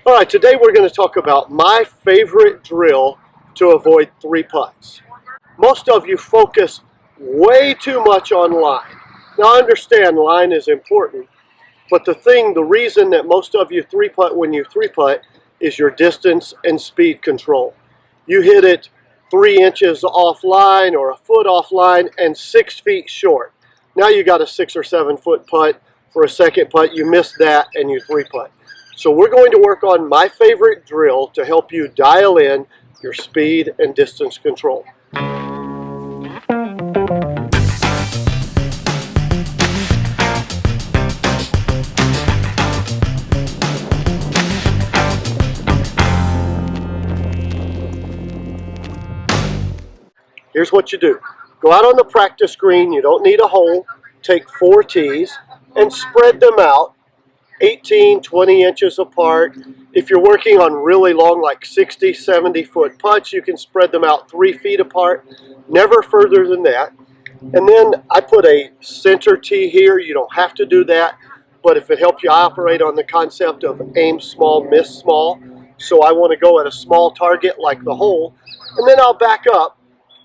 All right, today we're going to talk about my favorite drill to avoid three putts. Most of you focus way too much on line. Now I understand line is important, but the reason that most of you three putt when you three putt is your distance and speed control. You hit it 3 inches off line or a foot off line and 6 feet short. Now you got a 6 or 7 foot putt for a second putt. You missed that and you three putt. So we're going to work on my favorite drill to help you dial in your speed and distance control. Here's what you do. Go out on the practice green. You don't need a hole. Take 4 tees and spread them out 18, 20 inches apart. If you're working on really long, like 60, 70 foot putts, you can spread them out 3 feet apart, never further than that. And then I put a center tee here. You don't have to do that, but if it helps you, I operate on the concept of aim small, miss small. So I want to go at a small target like the hole, and then I'll back up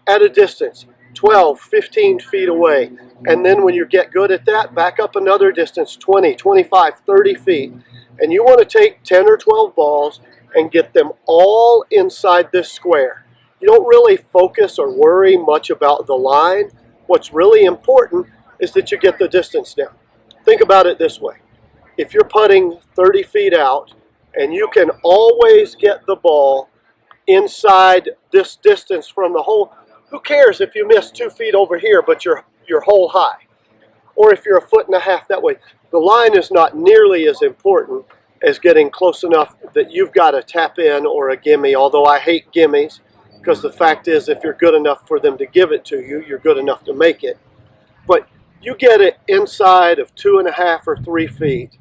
at a distance, 12, 15 feet away. And then when you get good at that, back up another distance, 20, 25, 30 feet. And you want to take 10 or 12 balls and get them all inside this square. You don't really focus or worry much about the line. What's really important is that you get the distance down. Think about it this way. If you're putting 30 feet out and you can always get the ball inside this distance from the hole, who cares if you miss 2 feet over here, but you're hole high? Or if you're 1.5 feet that way. The line is not nearly as important as getting close enough that you've got a tap in or a gimme, although I hate gimmies, because the fact is if you're good enough for them to give it to you, you're good enough to make it. But you get it inside of 2.5 or 3 feet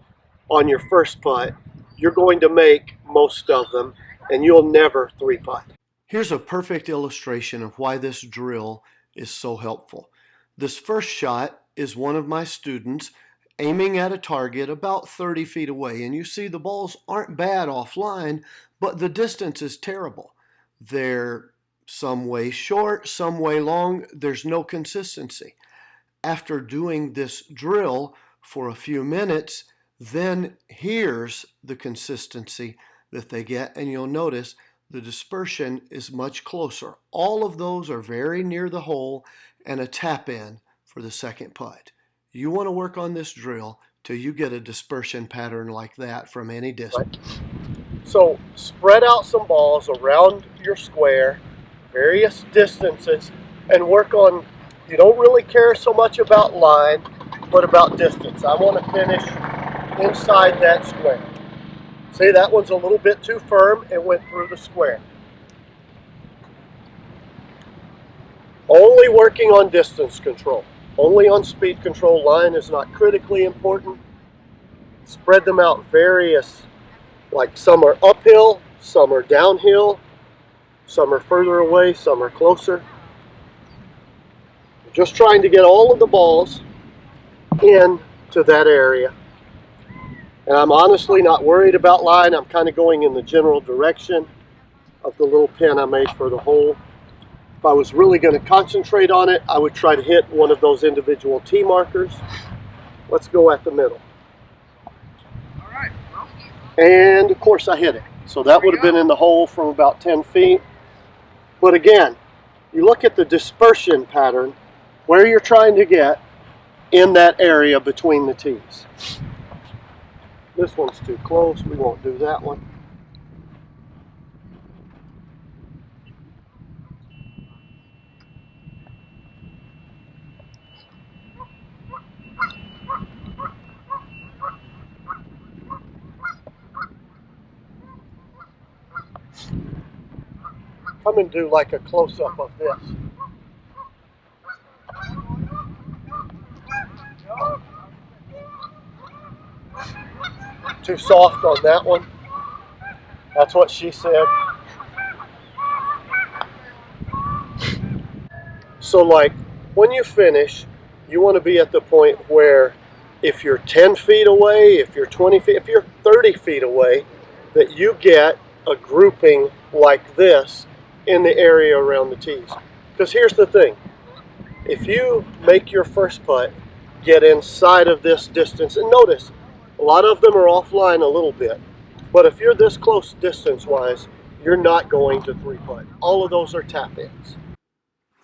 on your first putt, you're going to make most of them, and you'll never three putt. Here's a perfect illustration of why this drill is so helpful. This first shot is one of my students aiming at a target about 30 feet away. And you see the balls aren't bad offline, but the distance is terrible. They're some way short, some way long. There's no consistency. After doing this drill for a few minutes, then here's the consistency that they get. And you'll notice the dispersion is much closer. All of those are very near the hole and a tap in for the second putt. You want to work on this drill till you get a dispersion pattern like that from any distance. Right. So spread out some balls around your square, various distances, and work on, you don't really care so much about line, but about distance. I want to finish inside that square. See, that one's a little bit too firm. It went through the square. Only working on distance control. Only on speed control. Line is not critically important. Spread them out various, like some are uphill, some are downhill, some are further away, some are closer. Just trying to get all of the balls into that area. And I'm honestly not worried about line. I'm kind of going in the general direction of the little pin I made for the hole. If I was really going to concentrate on it, I would try to hit one of those individual tee markers. Let's go at the middle. All right. Well, and of course I hit it. So that would have been in the hole from about 10 feet. But again, you look at the dispersion pattern where you're trying to get in that area between the tees. This one's too close. We won't do that one. Come and do like a close-up of this. Too soft on that one. That's what she said. So like when you finish, you want to be at the point where if you're 10 feet away, if you're 20 feet, if you're 30 feet away, that you get a grouping like this in the area around the tees. Because here's the thing, if you make your first putt get inside of this distance, and notice, a lot of them are offline a little bit, but if you're this close distance-wise, you're not going to three putt. All of those are tap-ins.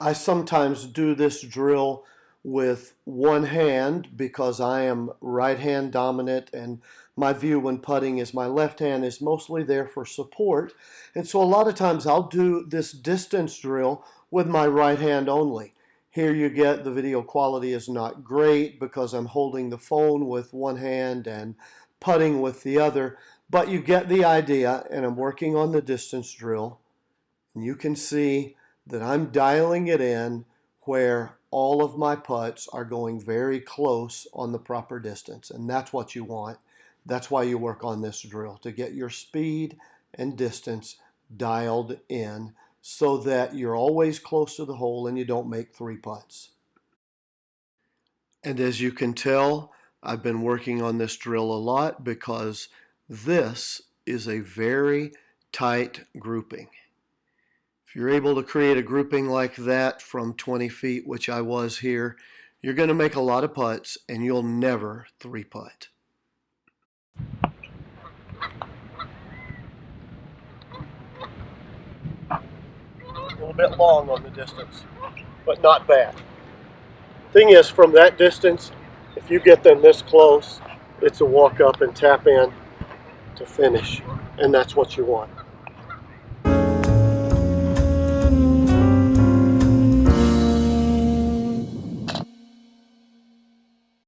I sometimes do this drill with one hand because I am right hand dominant, and my view when putting is my left hand is mostly there for support. And so a lot of times I'll do this distance drill with my right hand only. Here you get the video quality is not great because I'm holding the phone with one hand and putting with the other, but you get the idea, and I'm working on the distance drill. And you can see that I'm dialing it in where all of my putts are going very close on the proper distance, and that's what you want. That's why you work on this drill, to get your speed and distance dialed in so that you're always close to the hole and you don't make three putts. And as you can tell, I've been working on this drill a lot because this is a very tight grouping. If you're able to create a grouping like that from 20 feet, which I was here, you're going to make a lot of putts and you'll never three putt. A little bit long on the distance, but not bad. Thing is, from that distance, if you get them this close, it's a walk up and tap in to finish, and that's what you want.